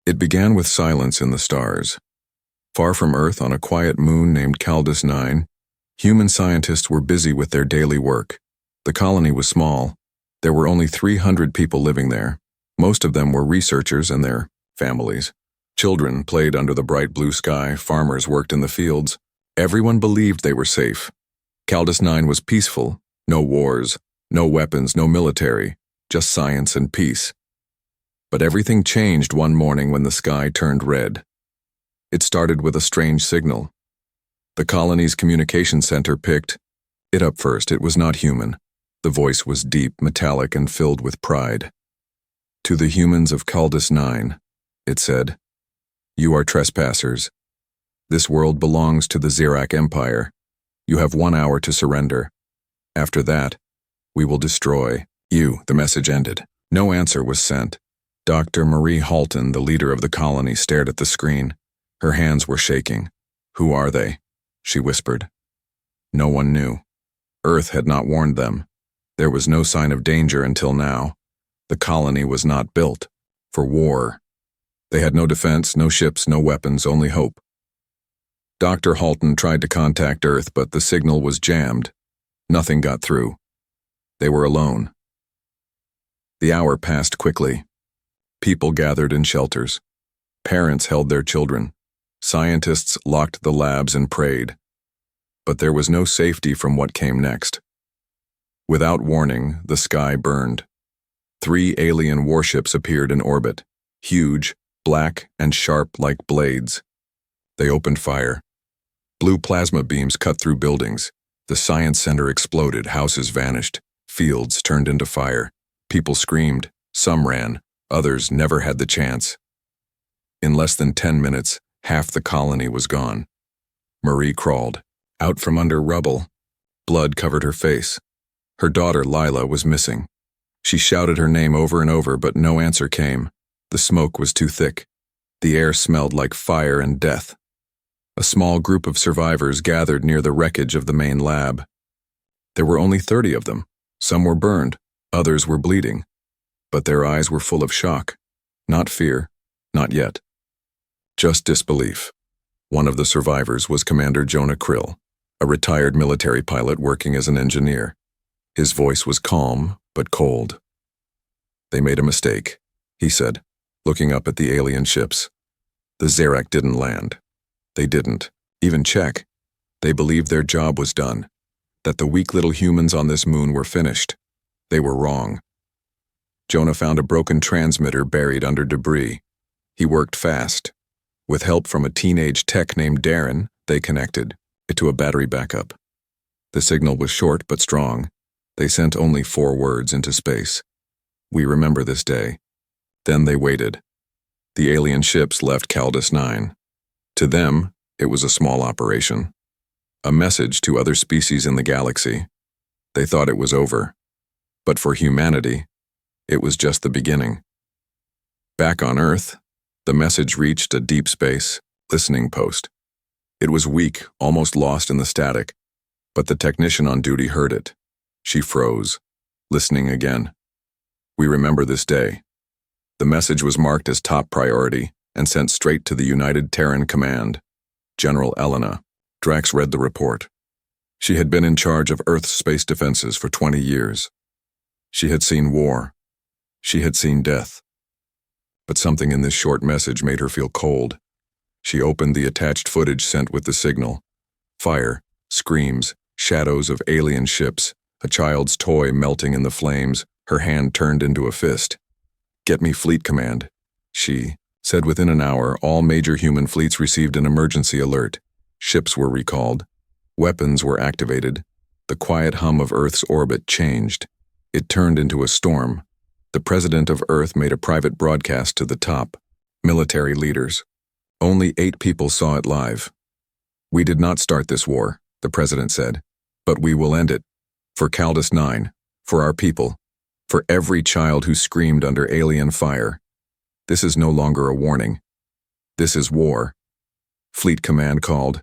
It began with silence in the stars. Far from Earth, on a quiet moon named Caldus 9, human scientists were busy with their daily work. The colony was small. There were only 300 people living there. Most of them were researchers and their families. Children played under the bright blue sky, farmers worked in the fields. Everyone believed they were safe. Caldus 9 was peaceful. No wars, no weapons, no military, just science and peace. But everything changed one morning when the sky turned red. It started with a strange signal. The colony's communication center picked it up first. It was not human. The voice was deep, metallic, and filled with pride. To the humans of Caldus 9, it said, "You are trespassers. This world belongs to the Xerac Empire. You have 1 hour to surrender. After that, we will destroy you." The message ended. No answer was sent. Dr. Marie Halton, the leader of the colony, stared at the screen. Her hands were shaking. "Who are they?" she whispered. No one knew. Earth had not warned them. There was no sign of danger until now. The colony was not built for war. They had no defense, no ships, no weapons, only hope. Dr. Halton tried to contact Earth, but the signal was jammed. Nothing got through. They were alone. The hour passed quickly. People gathered in shelters. Parents held their children. Scientists locked the labs and prayed. But there was no safety from what came next. Without warning, the sky burned. 3 alien warships appeared in orbit, huge, black, and sharp like blades. They opened fire. Blue plasma beams cut through buildings. The science center exploded, houses vanished, fields turned into fire. People screamed, some ran, others never had the chance. In less than 10 minutes, half the colony was gone. Marie crawled, out from under rubble. Blood covered her face. Her daughter, Lila, was missing. She shouted her name over and over, but no answer came. The smoke was too thick. The air smelled like fire and death. A small group of survivors gathered near the wreckage of the main lab. There were only 30 of them. Some were burned, others were bleeding. But their eyes were full of shock. Not fear, not yet. Just disbelief. One of the survivors was Commander Jonah Krill, a retired military pilot working as an engineer. His voice was calm, but cold. "They made a mistake," he said, looking up at the alien ships. "The Xerac didn't land. They didn't even check. They believed their job was done, that the weak little humans on this moon were finished. They were wrong." Jonah found a broken transmitter buried under debris. He worked fast. With help from a teenage tech named Darren, they connected it to a battery backup. The signal was short but strong. They sent only 4 words into space. "We remember this day." Then they waited. The alien ships left Caldus 9. To them, it was a small operation. A message to other species in the galaxy. They thought it was over. But for humanity, it was just the beginning. Back on Earth, the message reached a deep space listening post. It was weak, almost lost in the static, but the technician on duty heard it. She froze, listening again. "We remember this day." The message was marked as top priority and sent straight to the United Terran Command. General Elena. Drax read the report. She had been in charge of Earth's space defenses for 20 years. She had seen war. She had seen death. But something in this short message made her feel cold. She opened the attached footage sent with the signal. Fire, screams, shadows of alien ships, a child's toy melting in the flames, her hand turned into a fist. "Get me fleet command," she said. Within an hour, all major human fleets received an emergency alert. Ships were recalled. Weapons were activated. The quiet hum of Earth's orbit changed. It turned into a storm. The president of Earth made a private broadcast to the top military leaders. Only 8 people saw it live. "We did not start this war," the president said, "but we will end it. For Caldus 9, for our people, for every child who screamed under alien fire. This is no longer a warning. This is war." Fleet Command called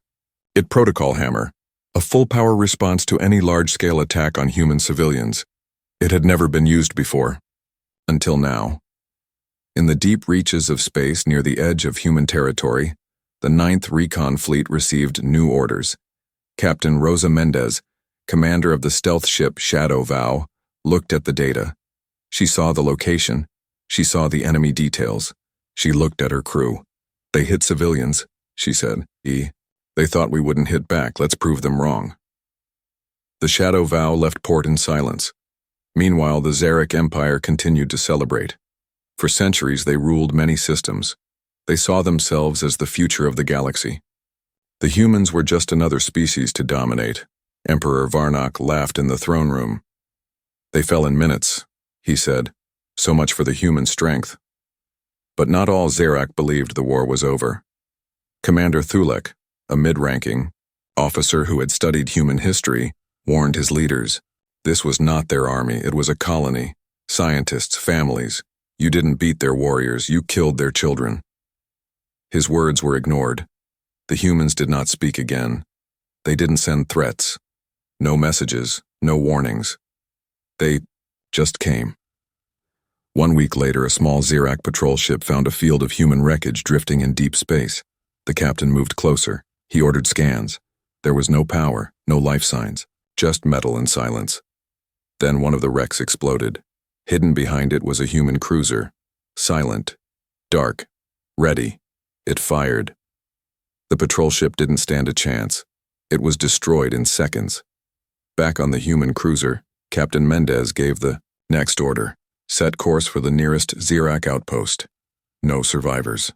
it Protocol Hammer, a full-power response to any large-scale attack on human civilians. It had never been used before. Until now. In the deep reaches of space near the edge of human territory, the 9th Recon Fleet received new orders. Captain Rosa Mendez, commander of the stealth ship Shadow Vow, looked at the data. She saw the location. She saw the enemy details. She looked at her crew. "They hit civilians," she said. "They thought we wouldn't hit back. Let's prove them wrong." The Shadow Vow left port in silence. Meanwhile, the Zarek Empire continued to celebrate. For centuries, they ruled many systems. They saw themselves as the future of the galaxy. The humans were just another species to dominate. Emperor Varnock laughed in the throne room. "They fell in minutes," he said. "So much for the human strength." But not all Zarak believed the war was over. Commander Thulek, a mid-ranking officer who had studied human history, warned his leaders. This was not their army, it was a colony. Scientists, families. You didn't beat their warriors, you killed their children. His words were ignored. The humans did not speak again. They didn't send threats. No messages, no warnings. They just came. 1 week later, a small Zarak patrol ship found a field of human wreckage drifting in deep space. The captain moved closer. He ordered scans. There was no power, no life signs, just metal and silence. Then one of the wrecks exploded. Hidden behind it was a human cruiser. Silent, dark, ready. It fired. The patrol ship didn't stand a chance. It was destroyed in seconds. Back on the human cruiser, Captain Mendez gave the next order. Set course for the nearest Zarak outpost. No survivors.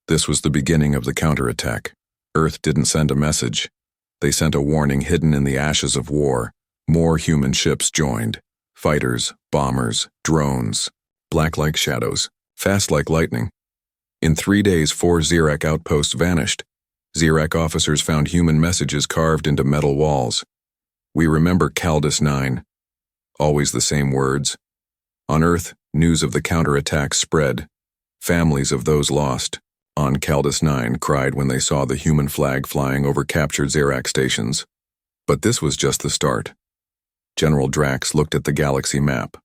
This was the beginning of the counterattack. Earth didn't send a message. They sent a warning hidden in the ashes of war. More human ships joined. Fighters, bombers, drones. Black like shadows. Fast like lightning. In 3 days, 4 Zarak outposts vanished. Zarak officers found human messages carved into metal walls. "We remember Caldus 9. Always the same words. On Earth, news of the counterattack spread. Families of those lost on Caldus 9 cried when they saw the human flag flying over captured Zarak stations. But this was just the start. General Drax looked at the galaxy map.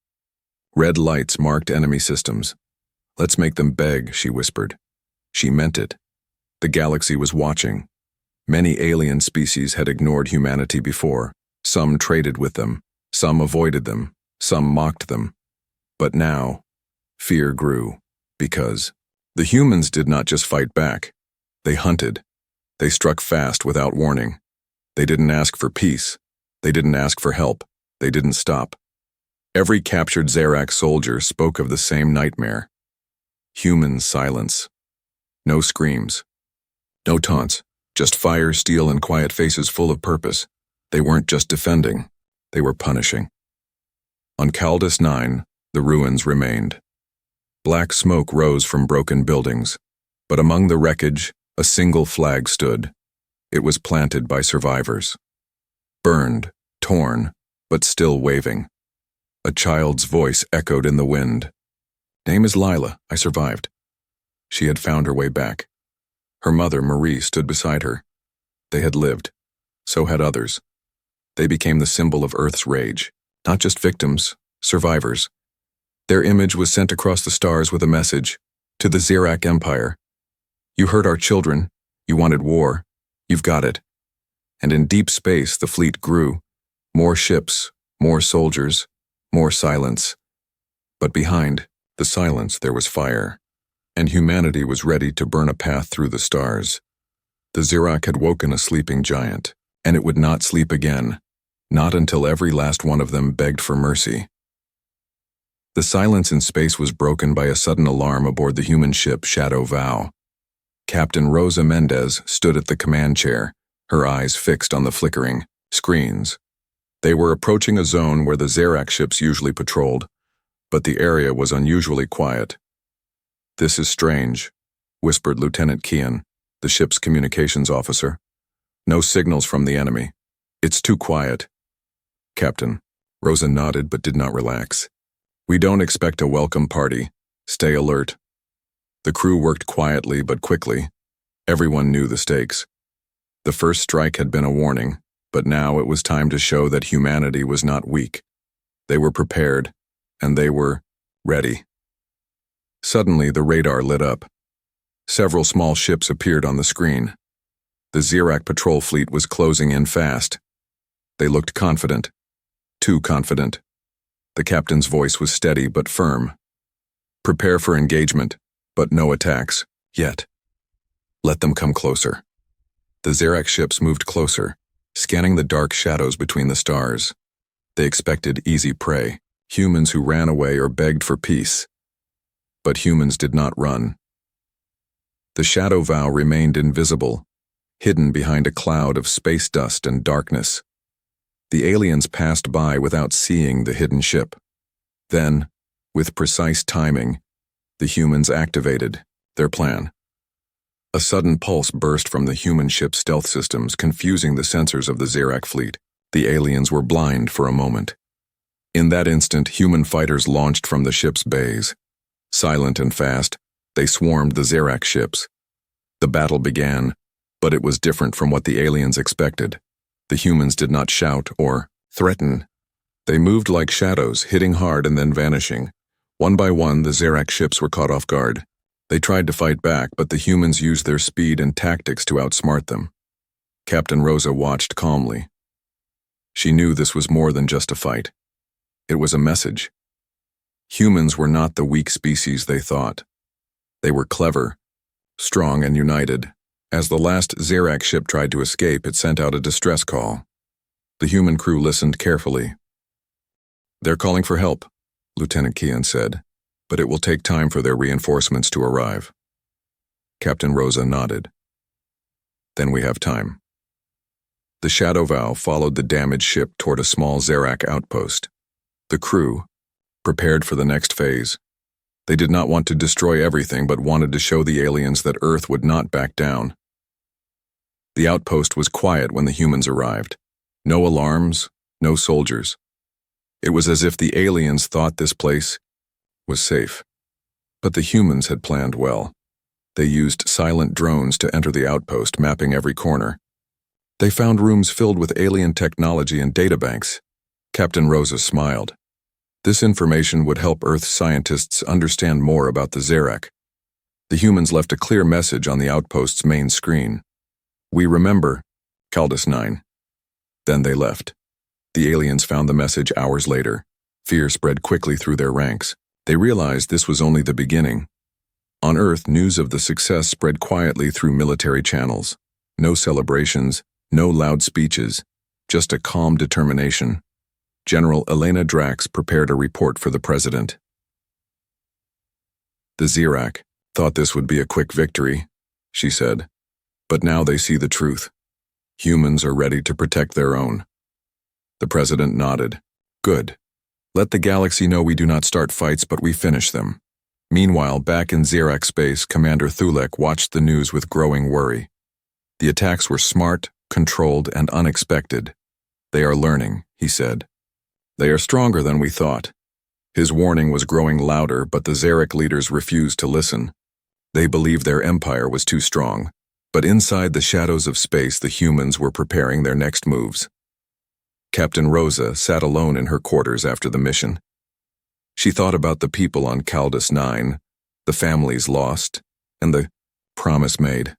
Red lights marked enemy systems. "Let's make them beg," she whispered. She meant it. The galaxy was watching. Many alien species had ignored humanity before. Some traded with them. Some avoided them. Some mocked them. But now, fear grew, because the humans did not just fight back. They hunted. They struck fast without warning. They didn't ask for peace. They didn't ask for help. They didn't stop. Every captured Zarak soldier spoke of the same nightmare. Human silence. No screams. No taunts. Just fire, steel, and quiet faces full of purpose. They weren't just defending. They were punishing. On Caldus 9, the ruins remained. Black smoke rose from broken buildings, but among the wreckage, a single flag stood. It was planted by survivors. Burned, torn, but still waving. A child's voice echoed in the wind. "Name is Lila. I survived." She had found her way back. Her mother, Marie, stood beside her. They had lived. So had others. They became the symbol of Earth's rage. Not just victims, survivors. Their image was sent across the stars with a message. To the Zarak Empire. "You hurt our children. You wanted war. You've got it." And in deep space, the fleet grew. More ships, more soldiers, more silence. But behind the silence, there was fire. And humanity was ready to burn a path through the stars. The Zarak had woken a sleeping giant, and it would not sleep again. Not until every last one of them begged for mercy. The silence in space was broken by a sudden alarm aboard the human ship Shadow Vow. Captain Rosa Mendez stood at the command chair, her eyes fixed on the flickering screens. They were approaching a zone where the Zarak ships usually patrolled, but the area was unusually quiet. "This is strange," whispered Lieutenant Kian, the ship's communications officer. "No signals from the enemy. It's too quiet." "Captain," Rosa nodded but did not relax. "We don't expect a welcome party. Stay alert." The crew worked quietly but quickly. Everyone knew the stakes. The first strike had been a warning, but now it was time to show that humanity was not weak. They were prepared, and they were ready. Suddenly, the radar lit up. Several small ships appeared on the screen. The Zirac patrol fleet was closing in fast. They looked confident. Too confident. The captain's voice was steady but firm. Prepare for engagement, but no attacks, yet. Let them come closer. The Zirac ships moved closer, scanning the dark shadows between the stars. They expected easy prey, humans who ran away or begged for peace. But humans did not run. The shadow vow remained invisible, hidden behind a cloud of space dust and darkness. The aliens passed by without seeing the hidden ship. Then, with precise timing, the humans activated their plan. A sudden pulse burst from the human ship's stealth systems, confusing the sensors of the Zirac fleet. The aliens were blind for a moment. In that instant, human fighters launched from the ship's bays. Silent and fast, they swarmed the Zirac ships. The battle began, but it was different from what the aliens expected. The humans did not shout or threaten. They moved like shadows, hitting hard and then vanishing. One by one, the Zirac ships were caught off guard. They tried to fight back, but the humans used their speed and tactics to outsmart them. Captain Rosa watched calmly. She knew this was more than just a fight. It was a message. Humans were not the weak species they thought. They were clever, strong, and united. As the last Zirac ship tried to escape, it sent out a distress call. The human crew listened carefully. "They're calling for help," Lieutenant Kean said, "but it will take time for their reinforcements to arrive." Captain Rosa nodded. "Then we have time." The shadow vow followed the damaged ship toward a small Zirac outpost. The crew, prepared for the next phase. They did not want to destroy everything, but wanted to show the aliens that Earth would not back down. The outpost was quiet when the humans arrived. No alarms, no soldiers. It was as if the aliens thought this place was safe. But the humans had planned well. They used silent drones to enter the outpost, mapping every corner. They found rooms filled with alien technology and databanks. Captain Rosa smiled. This information would help Earth scientists understand more about the Zirac. The humans left a clear message on the outpost's main screen. "We remember, Caldus 9. Then they left. The aliens found the message hours later. Fear spread quickly through their ranks. They realized this was only the beginning. On Earth, news of the success spread quietly through military channels. No celebrations, no loud speeches, just a calm determination. General Elena Drax prepared a report for the president. "The Zirac thought this would be a quick victory," she said. "But now they see the truth. Humans are ready to protect their own." The president nodded. "Good. Let the galaxy know we do not start fights, but we finish them." Meanwhile, back in Zirac space, Commander Thulek watched the news with growing worry. The attacks were smart, controlled, and unexpected. "They are learning," he said. "They are stronger than we thought." His warning was growing louder, but the Zirac leaders refused to listen. They believed their empire was too strong. But inside the shadows of space, the humans were preparing their next moves. Captain Rosa sat alone in her quarters after the mission. She thought about the people on Caldus 9, the families lost, and the promise made.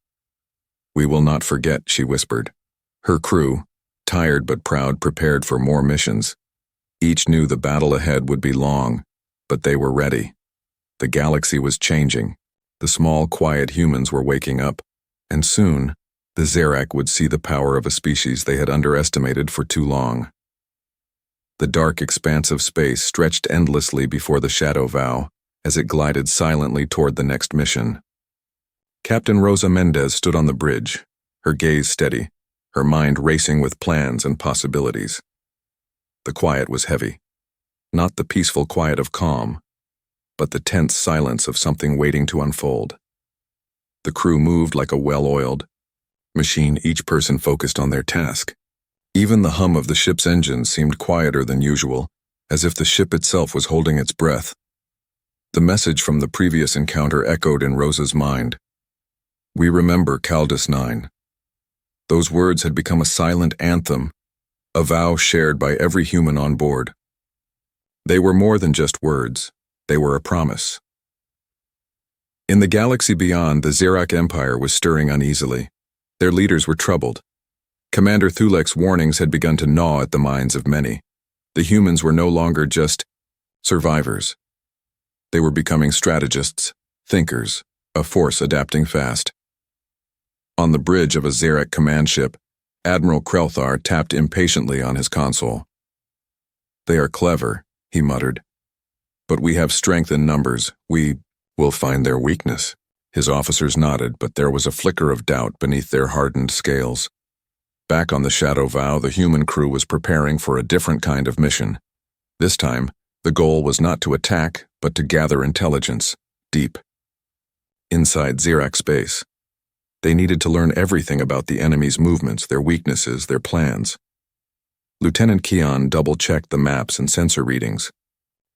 "We will not forget," she whispered. Her crew, tired but proud, prepared for more missions. Each knew the battle ahead would be long, but they were ready. The galaxy was changing. The small, quiet humans were waking up, and soon, the Zirac would see the power of a species they had underestimated for too long. The dark expanse of space stretched endlessly before the shadow vow as it glided silently toward the next mission. Captain Rosa Mendez stood on the bridge, her gaze steady, her mind racing with plans and possibilities. The quiet was heavy. Not the peaceful quiet of calm, but the tense silence of something waiting to unfold. The crew moved like a well-oiled machine, each person focused on their task. Even the hum of the ship's engines seemed quieter than usual, as if the ship itself was holding its breath. The message from the previous encounter echoed in Rosa's mind. "We remember Caldus 9. Those words had become a silent anthem, a vow shared by every human on board. They were more than just words. They were a promise. In the galaxy beyond, the Xerac Empire was stirring uneasily. Their leaders were troubled. Commander Thulek's warnings had begun to gnaw at the minds of many. The humans were no longer just survivors. They were becoming strategists, thinkers, a force adapting fast. On the bridge of a Xerac command ship, Admiral Krelthar tapped impatiently on his console. "They are clever," he muttered. "But we have strength in numbers. We will find their weakness." His officers nodded, but there was a flicker of doubt beneath their hardened scales. Back on the Shadow Vow, the human crew was preparing for a different kind of mission. This time, the goal was not to attack, but to gather intelligence, deep inside Xerac space. They needed to learn everything about the enemy's movements, their weaknesses, their plans. Lieutenant Keon double-checked the maps and sensor readings.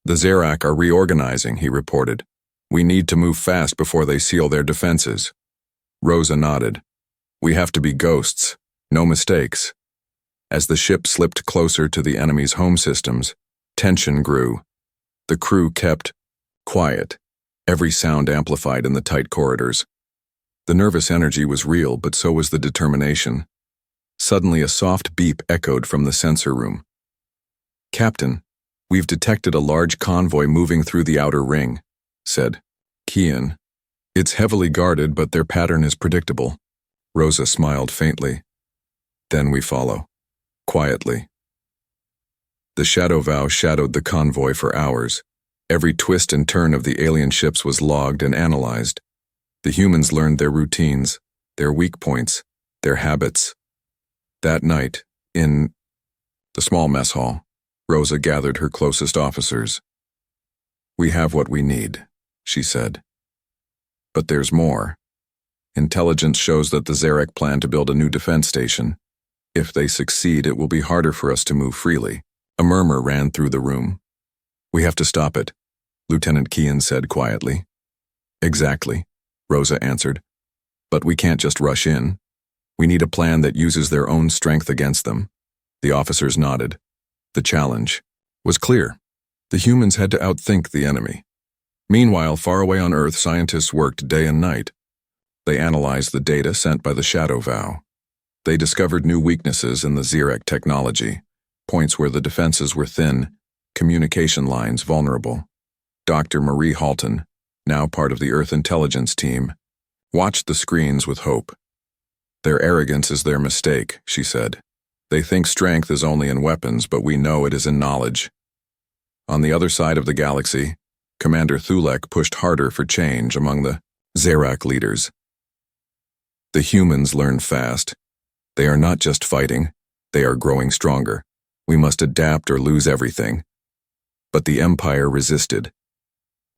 "The Xerac are reorganizing," he reported. "We need to move fast before they seal their defenses." Rosa nodded. "We have to be ghosts. No mistakes." As the ship slipped closer to the enemy's home systems, tension grew. The crew kept quiet, every sound amplified in the tight corridors. The nervous energy was real, but so was the determination. Suddenly, a soft beep echoed from the sensor room. "Captain, we've detected a large convoy moving through the outer ring," said Keon. "It's heavily guarded, but their pattern is predictable." Rosa smiled faintly. "Then we follow, quietly." The Shadow Vow shadowed the convoy for hours. Every twist and turn of the alien ships was logged and analyzed. The humans learned their routines, their weak points, their habits. That night, in the small mess hall, Rosa gathered her closest officers. "We have what we need," she said. "But there's more. Intelligence shows that the Xerac plan to build a new defense station. If they succeed, it will be harder for us to move freely." A murmur ran through the room. "We have to stop it," Lieutenant Keon said quietly. "Exactly," Rosa answered. "But we can't just rush in. We need a plan that uses their own strength against them." The officers nodded. The challenge was clear. The humans had to outthink the enemy. Meanwhile, far away on Earth, scientists worked day and night. They analyzed the data sent by the Shadow Vow. They discovered new weaknesses in the Xerac technology, points where the defenses were thin, communication lines vulnerable. Dr. Marie Halton, now part of the Earth intelligence team, watched the screens with hope. "Their arrogance is their mistake," she said. "They think strength is only in weapons, but we know it is in knowledge." On the other side of the galaxy, Commander Thulek pushed harder for change among the Xerac leaders. The humans learn fast. They are not just fighting, they are growing stronger. We must adapt or lose everything. But the Empire resisted.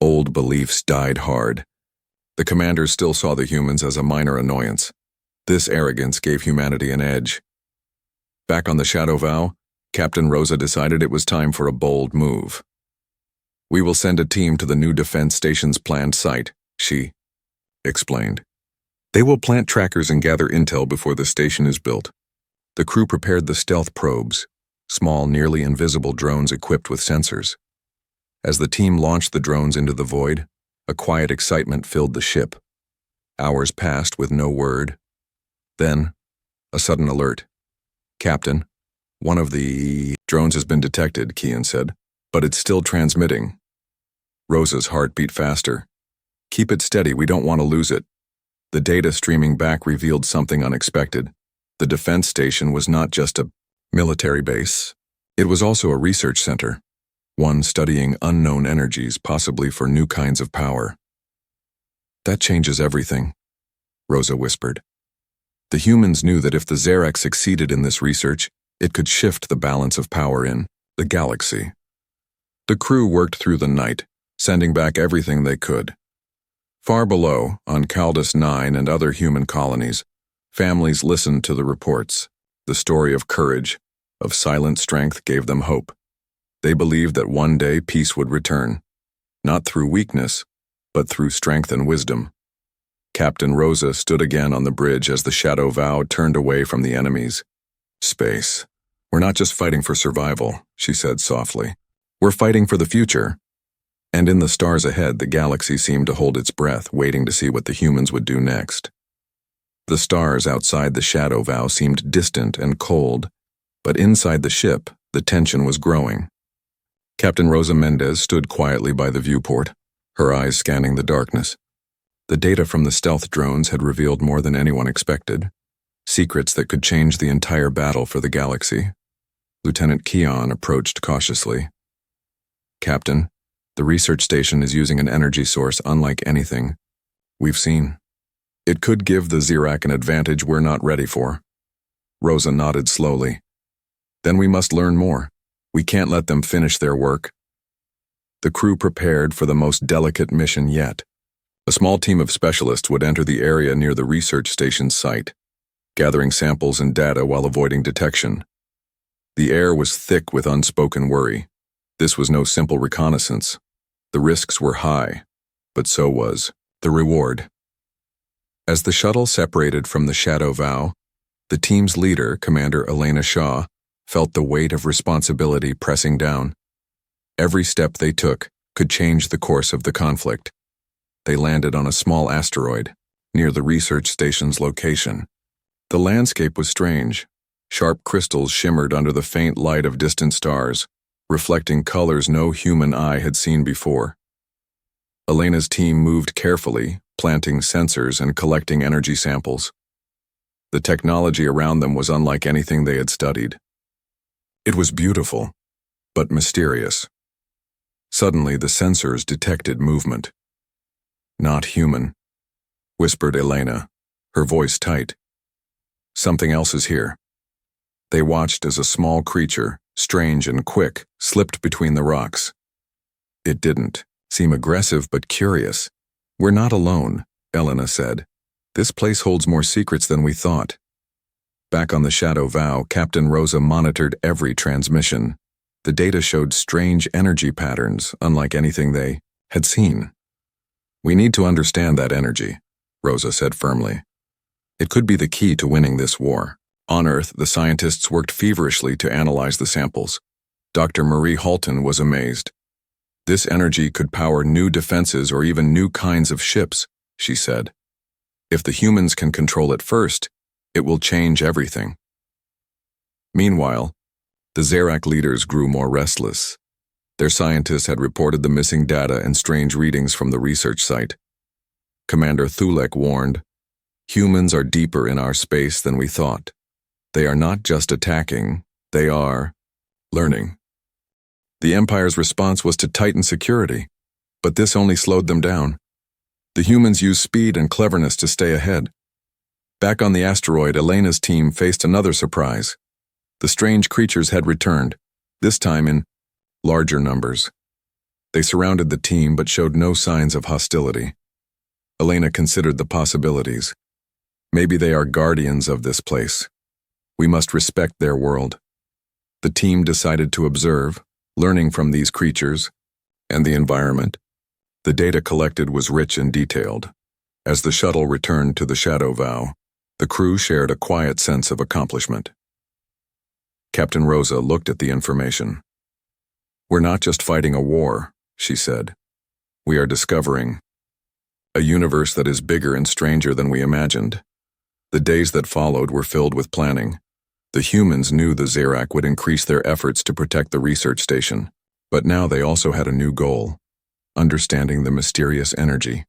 Old beliefs died hard. The commanders still saw the humans as a minor annoyance. This arrogance gave humanity an edge. Back on the Shadow Vow, Captain Rosa decided it was time for a bold move. "We will send a team to the new defense station's planned site," she explained. "They will plant trackers and gather intel before the station is built." The crew prepared the stealth probes, small, nearly invisible drones equipped with sensors. As the team launched the drones into the void, a quiet excitement filled the ship. Hours passed with no word. Then, a sudden alert. "Captain, one of the drones has been detected," Keon said, "but it's still transmitting." Rosa's heart beat faster. "Keep it steady, we don't want to lose it." The data streaming back revealed something unexpected. The defense station was not just a military base. It was also a research center, one studying unknown energies, possibly for new kinds of power. "That changes everything," Rosa whispered. The humans knew that if the Xerac succeeded in this research, it could shift the balance of power in the galaxy. The crew worked through the night, sending back everything they could. Far below, on Caldus 9 and other human colonies, families listened to the reports. The story of courage, of silent strength gave them hope. They believed that one day peace would return, not through weakness, but through strength and wisdom. Captain Rosa stood again on the bridge as the Shadow Vow turned away from the enemies. "Space. We're not just fighting for survival," she said softly. "We're fighting for the future." And in the stars ahead, the galaxy seemed to hold its breath, waiting to see what the humans would do next. The stars outside the shadow vow seemed distant and cold, but inside the ship, the tension was growing. Captain Rosa Mendez stood quietly by the viewport, her eyes scanning the darkness. The data from the stealth drones had revealed more than anyone expected, secrets that could change the entire battle for the galaxy. Lieutenant Keon approached cautiously. "Captain, the research station is using an energy source unlike anything we've seen. It could give the Xerac an advantage we're not ready for." Rosa nodded slowly. "Then we must learn more. We can't let them finish their work." The crew prepared for the most delicate mission yet. A small team of specialists would enter the area near the research station's site, gathering samples and data while avoiding detection. The air was thick with unspoken worry. This was no simple reconnaissance. The risks were high, but so was the reward. As the shuttle separated from the Shadow Vow, the team's leader, Commander Elena Shaw, felt the weight of responsibility pressing down. Every step they took could change the course of the conflict. They landed on a small asteroid, near the research station's location. The landscape was strange. Sharp crystals shimmered under the faint light of distant stars, reflecting colors no human eye had seen before. Elena's team moved carefully, planting sensors and collecting energy samples. The technology around them was unlike anything they had studied. It was beautiful, but mysterious. Suddenly, the sensors detected movement. "Not human," whispered Elena, her voice tight. "Something else is here." They watched as a small creature, strange and quick, slipped between the rocks. It didn't seem aggressive but curious. "We're not alone," Elena said. "This place holds more secrets than we thought." Back on the Shadow Vow, Captain Rosa monitored every transmission. The data showed strange energy patterns, unlike anything they had seen. "We need to understand that energy," Rosa said firmly. "It could be the key to winning this war." On Earth, the scientists worked feverishly to analyze the samples. Dr. Marie Halton was amazed. "This energy could power new defenses or even new kinds of ships," she said. "If the humans can control it first, it will change everything." Meanwhile, the Xerac leaders grew more restless. Their scientists had reported the missing data and strange readings from the research site. Commander Thulek warned, "Humans are deeper in our space than we thought. They are not just attacking, they are learning." The Empire's response was to tighten security, but this only slowed them down. The humans used speed and cleverness to stay ahead. Back on the asteroid, Elena's team faced another surprise. The strange creatures had returned, this time in larger numbers. They surrounded the team but showed no signs of hostility. Elena considered the possibilities. Maybe they are guardians of this place. We must respect their world. The team decided to observe, learning from these creatures and the environment. The data collected was rich and detailed. As the shuttle returned to the Shadow Vow, the crew shared a quiet sense of accomplishment. Captain Rosa looked at the information. "We're not just fighting a war," she said. "We are discovering a universe that is bigger and stranger than we imagined." The days that followed were filled with planning. The humans knew the Xerac would increase their efforts to protect the research station, but now they also had a new goal: understanding the mysterious energy.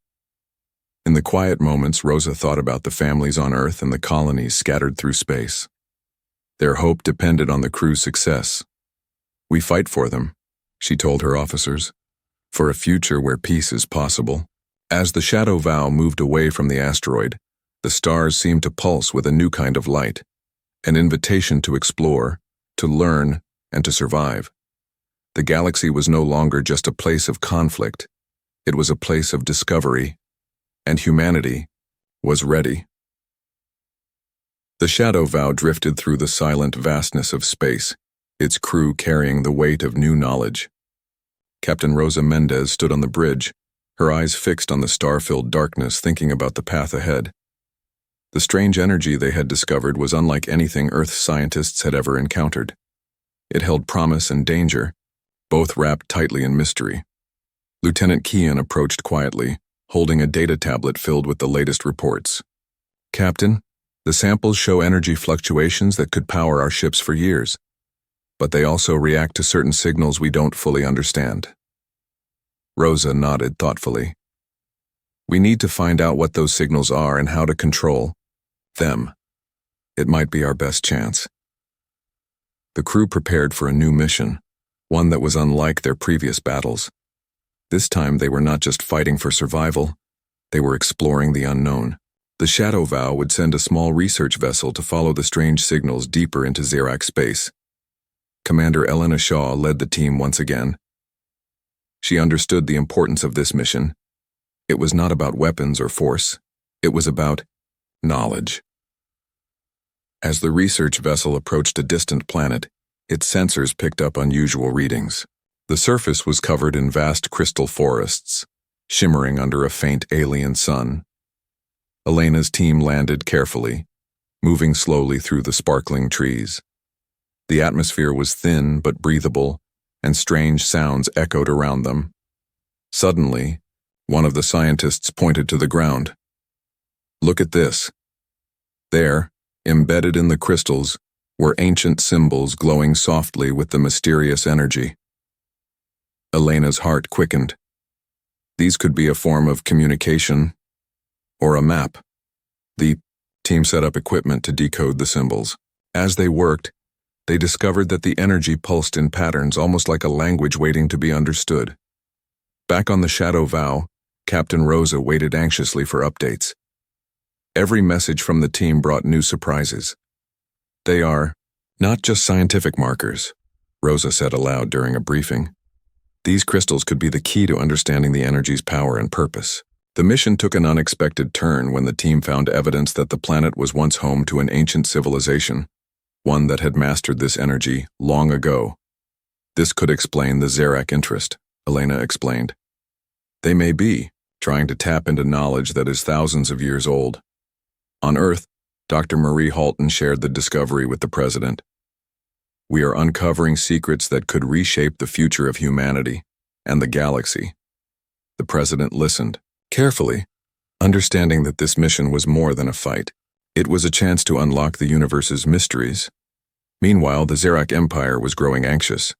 In the quiet moments, Rosa thought about the families on Earth and the colonies scattered through space. Their hope depended on the crew's success. "We fight for them," she told her officers, "for a future where peace is possible." As the Shadow Vow moved away from the asteroid, the stars seemed to pulse with a new kind of light, an invitation to explore, to learn, and to survive. The galaxy was no longer just a place of conflict. It was a place of discovery, and humanity was ready. The Shadow Vow drifted through the silent vastness of space, its crew carrying the weight of new knowledge. Captain Rosa Mendez stood on the bridge, her eyes fixed on the star-filled darkness, thinking about the path ahead. The strange energy they had discovered was unlike anything Earth scientists had ever encountered. It held promise and danger, both wrapped tightly in mystery. Lieutenant Kean approached quietly, holding a data tablet filled with the latest reports. "Captain, the samples show energy fluctuations that could power our ships for years, but they also react to certain signals we don't fully understand." Rosa nodded thoughtfully. "We need to find out what those signals are and how to control them. It might be our best chance." The crew prepared for a new mission, one that was unlike their previous battles. This time they were not just fighting for survival, they were exploring the unknown. The Shadow Vow would send a small research vessel to follow the strange signals deeper into Xerac space. Commander Elena Shaw led the team once again. She understood the importance of this mission. It was not about weapons or force. It was about knowledge. As the research vessel approached a distant planet, its sensors picked up unusual readings. The surface was covered in vast crystal forests, shimmering under a faint alien sun. Elena's team landed carefully, moving slowly through the sparkling trees. The atmosphere was thin but breathable, and strange sounds echoed around them. Suddenly, one of the scientists pointed to the ground. "Look at this." There, embedded in the crystals, were ancient symbols glowing softly with the mysterious energy. Elena's heart quickened. These could be a form of communication or a map. The team set up equipment to decode the symbols. As they worked, they discovered that the energy pulsed in patterns almost like a language waiting to be understood. Back on the Shadow Vow, Captain Rosa waited anxiously for updates. Every message from the team brought new surprises. "They are not just scientific markers," Rosa said aloud during a briefing. "These crystals could be the key to understanding the energy's power and purpose." The mission took an unexpected turn when the team found evidence that the planet was once home to an ancient civilization, one that had mastered this energy long ago. "This could explain the Xerac interest," Elena explained. "They may be trying to tap into knowledge that is thousands of years old." On Earth, Dr. Marie Halton shared the discovery with the president. "We are uncovering secrets that could reshape the future of humanity and the galaxy." The president listened carefully, understanding that this mission was more than a fight. It was a chance to unlock the universe's mysteries. Meanwhile, the Xerac Empire was growing anxious.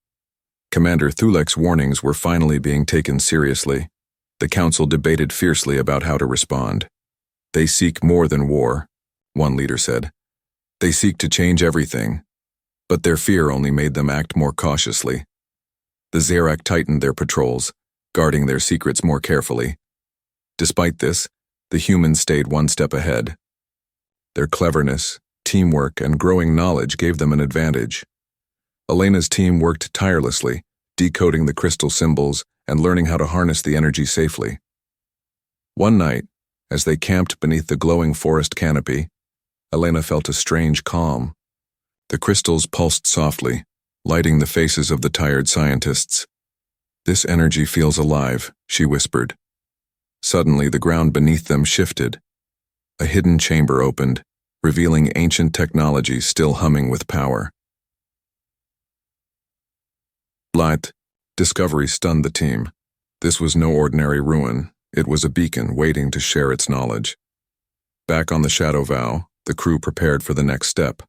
Commander Thulek's warnings were finally being taken seriously. The council debated fiercely about how to respond. "They seek more than war," one leader said. "They seek to change everything." But their fear only made them act more cautiously. The Xerac tightened their patrols, guarding their secrets more carefully. Despite this, the humans stayed one step ahead. Their cleverness, teamwork, and growing knowledge gave them an advantage. Elena's team worked tirelessly, decoding the crystal symbols and learning how to harness the energy safely. One night, as they camped beneath the glowing forest canopy, Elena felt a strange calm. The crystals pulsed softly, lighting the faces of the tired scientists. "This energy feels alive," she whispered. Suddenly, the ground beneath them shifted. A hidden chamber opened, revealing ancient technology still humming with power. Light discovery stunned the team. This was no ordinary ruin. It was a beacon waiting to share its knowledge. Back on the Shadow Vow, the crew prepared for the next step.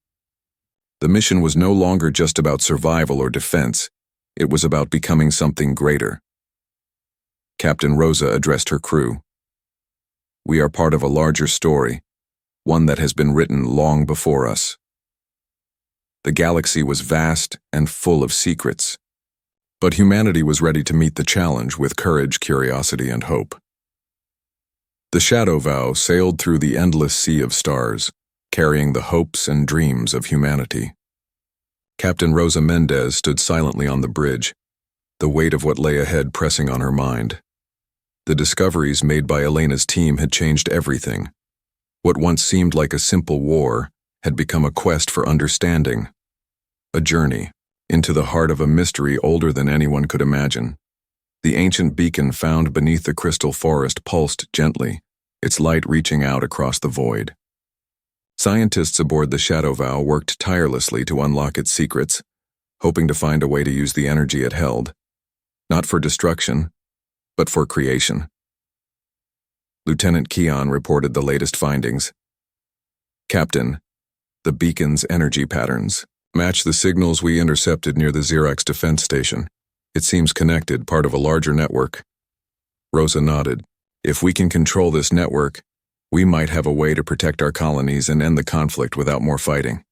The mission was no longer just about survival or defense. It was about becoming something greater. Captain Rosa addressed her crew. "We are part of a larger story, one that has been written long before us." The galaxy was vast and full of secrets, but humanity was ready to meet the challenge with courage, curiosity, and hope. The Shadow Vow sailed through the endless sea of stars, carrying the hopes and dreams of humanity. Captain Rosa Mendez stood silently on the bridge, the weight of what lay ahead pressing on her mind. The discoveries made by Elena's team had changed everything. What once seemed like a simple war had become a quest for understanding, a journey into the heart of a mystery older than anyone could imagine. The ancient beacon found beneath the crystal forest pulsed gently, its light reaching out across the void. Scientists aboard the Shadow Vow worked tirelessly to unlock its secrets, hoping to find a way to use the energy it held. Not for destruction, but for creation. Lieutenant Keon reported the latest findings. Captain, the beacon's energy patterns match the signals we intercepted near the Xerox defense station. It seems connected, part of a larger network. Rosa nodded. If we can control this network, we might have a way to protect our colonies and end the conflict without more fighting.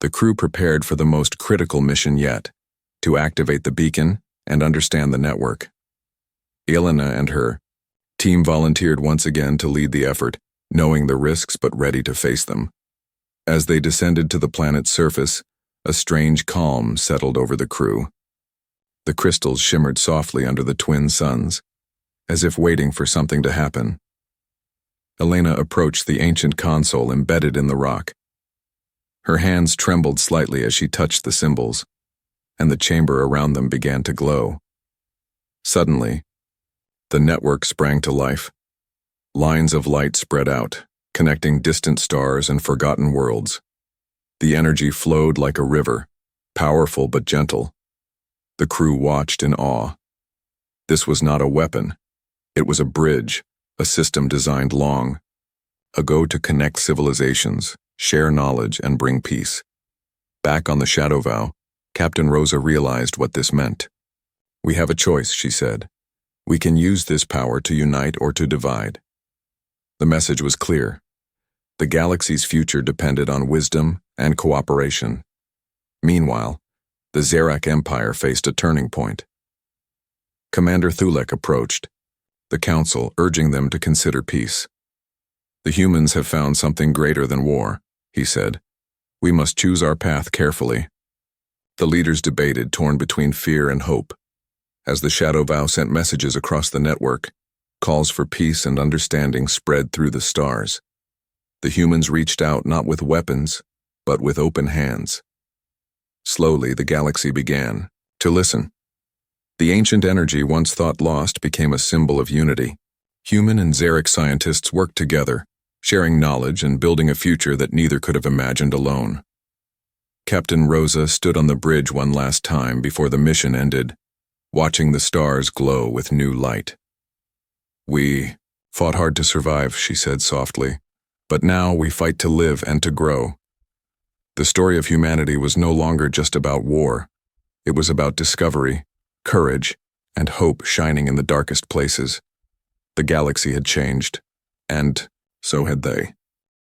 The crew prepared for the most critical mission yet, to activate the beacon and understand the network. Elena and her team volunteered once again to lead the effort, knowing the risks but ready to face them. As they descended to the planet's surface, a strange calm settled over the crew. The crystals shimmered softly under the twin suns, as if waiting for something to happen. Elena approached the ancient console embedded in the rock. Her hands trembled slightly as she touched the symbols, and the chamber around them began to glow. Suddenly, the network sprang to life. Lines of light spread out, connecting distant stars and forgotten worlds. The energy flowed like a river, powerful but gentle. The crew watched in awe. This was not a weapon. It was a bridge, a system designed long ago to connect civilizations, share knowledge, and bring peace. Back on the Shadow Vow, Captain Rosa realized what this meant. We have a choice, she said. We can use this power to unite or to divide. The message was clear. The galaxy's future depended on wisdom and cooperation. Meanwhile, the Xerac Empire faced a turning point. Commander Thulek approached, the Council urging them to consider peace. The humans have found something greater than war, he said. We must choose our path carefully. The leaders debated, torn between fear and hope. As the Shadow Vow sent messages across the network, calls for peace and understanding spread through the stars. The humans reached out not with weapons, but with open hands. Slowly, the galaxy began to listen. The ancient energy once thought lost became a symbol of unity. Human and Xeric scientists worked together, sharing knowledge and building a future that neither could have imagined alone. Captain Rosa stood on the bridge one last time before the mission ended, watching the stars glow with new light. We fought hard to survive, she said softly, but now we fight to live and to grow. The story of humanity was no longer just about war. It was about discovery, courage, and hope shining in the darkest places. The galaxy had changed, and so had they.